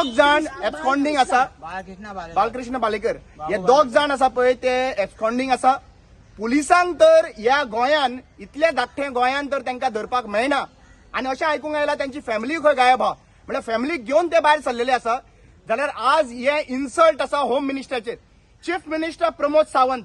दोग जाण एब्सकॉन्डिंग आसा. बालकृष्ण बालेकर हे दोग जाण आसा पळय ते एब्सकॉन्डिंग आसा. पुलिसांक तर ह्या गोंयान इतले धाकटे गोंयान तर तांकां धरपाक मेळना आनी अशें आयकूंक येयला तांची फॅमिली खंय गायब आहा. म्हळ्यार फॅमिलीक घेवन ते भायर सरलेले आसा. जाल्यार आज हे इन्सल्ट आसा होम मिनिस्टराचेर. चीफ मिनिस्टर प्रमोद सावंत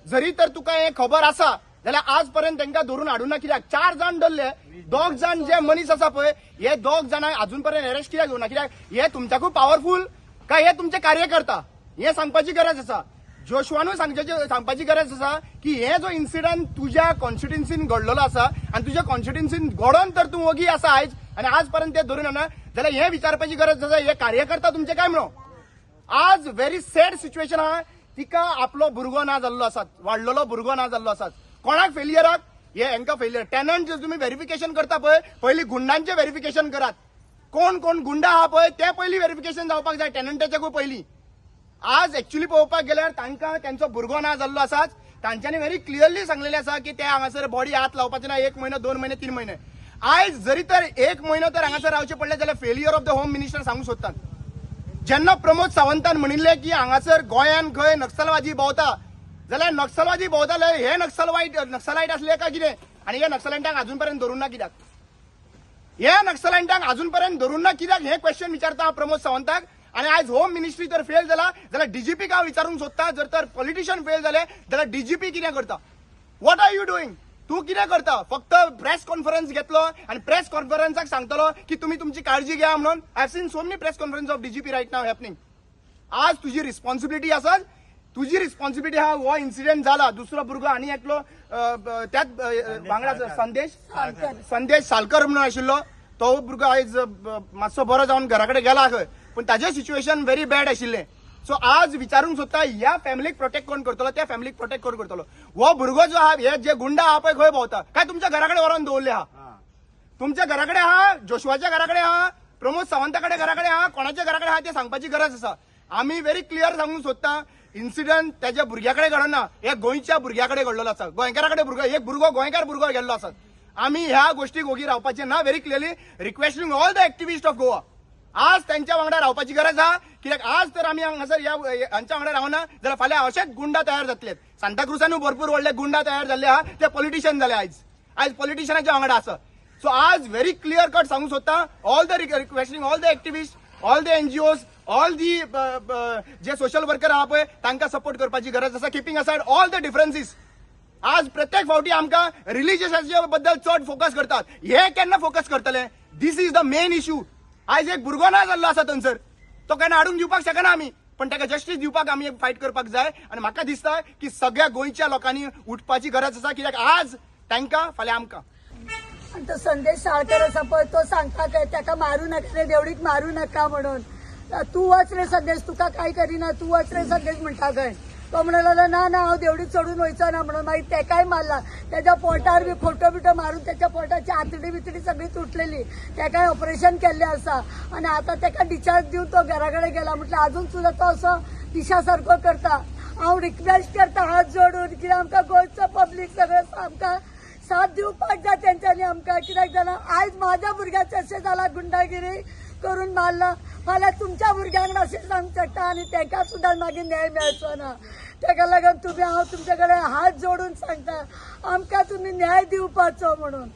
जरी तर तुका हे खबर आसा जाल्यार आज पर्यंत तांकां धरून हाडूना. कित्याक 4 जाण धरले, 2 जाण जे मनीस आसा पळय हे 2 जाणांक अजून पर्यंत अरेस्ट कित्याक घेवना? कित्याक हे तुमच्याकूय पॉवरफुल काय हे तुमचे कार्यकर्ता हे सांगपाची गरज आसा. जोशवानूय सांगपाची गरज आसा की हे जो इन्सिडंट तुज्या कॉन्स्टिट्युन्सीन घडलेलो आसा आनी तुज्या कॉन्स्टिट्युन्सीन घडोवन तर तूं वगी आसा आयज आनी आज पर्यंत ते धरून हाडना जाल्यार हे विचारपाची गरज आसा हे कार्यकर्ता तुमचे काय म्हणून. आज व्हेरी सॅड सिच्युएशन आहा. तिका आपलो भुरगो ना जाल्लो आसा, वाडलेलो भुरगो ना जाल्लो आसा. कोणाक फेलियराक? हे हांकां फेलियर. टेनंट जे तुम्ही व्हेरिफिकेशन करता पळय पयलीं गुंडांचे व्हेरिफिकेशन करात. कोण कोण गुंडा आहा पळय ते पयलीं व्हेरिफिकेशन जावपाक जाय टेनंटाचेकूय पयलीं. आज एक्च्युअली पळोवपाक गेल्यार तांकां त्यांचो भुरगो ना जाल्लो आसाच. तांच्यांनी व्हेरी क्लियरली सांगलेलें आसा की ते हांगासर बॉडी हात लावपाचे ना 1 म्हयनो 2 म्हयने 3 म्हयने. आयज जरी तर 1 म्हयनो तर हांगासर रावचे पडले जाल्यार failure of the home minister सांगूंक सोदतात. जेन्ना प्रमोद सावंतान म्हणिल्लें की हांगासर गोंयान खंय नक्सलवादी भोंवता जाल्यार नक्सलवादी भोंवताले हे नक्सलायट असले काय कितें? आनी हे नक्सलायटांक अजून पर्यंत धरून ना कित्याक? हे नक्सलायटांक अजून पर्यंत धरून ना कित्याक हे क्वेश्चन विचारता प्रमोद सावंताक. आणि आज होम मिनिस्ट्री तर फेल जाला जाल्यार डीजीपी हांव विचारूंक सोदता. जर तर पॉलिटिशियन फेल जाले जाल्यार डीजीपी कितें करता? What are you doing? तू कितें करता? फक्त प्रेस कॉन्फरन्स घेतलो आणि प्रेस कॉन्फरन्साक सांगतलो की तुम्ही तुमची काळजी घ्या म्हणून. I have seen so many press conference of DGP right now happening. आज तुझी रिस्पॉन्सिबिलिटी आसा. तुझी रिस्पॉन्सिबिलिटी हा हो इन्सिडेंट झाला. दुसरो भुरगो आनी एकलो त्यात वांगडा संदेश सालकर म्हणून आशिल्लो तो भुरगो आयज मातसो बरो जावन घरा कडेन गेला खंय पण ताजें सिच्युएशन व्हेरी बॅड आशिल्लें. सो आज विचारूंक सोदता ह्या फॅमिलीक प्रोटेक्ट कोण करतलो? त्या फॅमिलीक प्रोटेक्ट कोण करतलो? हो भुरगो जो आहा हे जे गुंडा आहा पळय खंय भोंवता काय तुमच्या घरा कडेन व्हरोन दवरले आहा? तुमच्या घरा कडेन आहा? जोशवाच्या घरा कडेन आहा? प्रमोद सावंता कडेन घरा कडेन आहा? कोणाच्या घरा कडेन आहा ते सांगपाची गरज आसा. आमी व्हेरी क्लियर सांगूंक सोदता इन्सिडंट त्याच्या भुरग्या कडेन घडना. हे गोंयच्या भुरग्या कडेन घडलेलो आसा. गोंयकारा कडेन भुरगो एक भुरगो गोंयकार भुरगो गेल्लो आसा. आमी ह्या गोष्टीक ओगी रावपाचे ना. Very clearly requesting all the activists of Goa आज त्यांच्या वांगडा रावपाची गरज आहा. कित्याक आज तर आमी हांगासर हांच्या वांगडा रावना जाल्यार फाल्यां अशेच गुंडा तयार जातले. सांताक्रुजानूय भरपूर व्हडले गुंडा तयार जाल्ले आहा. ते पॉलिटिशियन जाले आयज पॉलिटिशियनाच्या वांगडा आसा. सो आज व्हेरी क्लियर कट सांगूंक सोदता all the requesting all the activists all the NGOs all the जे सोशल वर्कर आहा पळय तांकां सपोर्ट करपाची गरज आसा. Keeping aside all the differences. आज प्रत्येक फावटी आमकां रिलिजियसाच्या बद्दल चड फोकस करतात. हे केन्ना फोकस करतले? दिस इज द मेन इश्यू. आयज एक भुरगो ना जाल्लो आसा थंयसर तो केन्ना हाडून दिवपाक शकना आमी पण ताका जस्टीस दिवपाक आमी फायट करपाक जाय. आनी म्हाका दिसता की सगळ्या गोंयच्या लोकांनी उठपाची गरज आसा. कित्याक आज तांकां फाल्यां आमकां. तो संदेश साळकर आसा पळय तो सांगता काय ताका मारू नका रे देवडीक मारू नका म्हणून. तू वच रे संदेश तुका काय करिना तू वच रे संदेश म्हणटा खंय. तो म्हणाला ना ना हांव देवडीक सोडून वयचो ना म्हणून. मागीर तेकाय मारला. त्याच्या पोटार बी फोटो बिटो मारून त्याच्या पोटाची आतडी बितडी सगळी तुटलेली. तेकाय ऑपरेशन केल्लें आसा आणि आता तेका डिस्चार्ज दिवन तो घरा कडेन गेला. म्हटलं अजून सुद्धा तो असो दिशा सारको करता. हांव रिक्वेस्ट करता हात जोडून कित्याक आमकां गोंयचो पब्लीक सगळो आमकां साथ दिवपाक जाय तेंच्यांनी आमकां. कित्याक जाणां आयज म्हाज्या भुरग्याचें अशें जाला गुंडागिरी करून मारला. फाल्यां तुमच्या भुरग्यांक अशें सांगूंक शकता आनी तेका सुद्दां मागीर न्याय मेळचो ना. तेका लागून हांव तुमचे कडेन हात जोडून सांगता आमकां तुमी न्याय दिवपाचो म्हणून.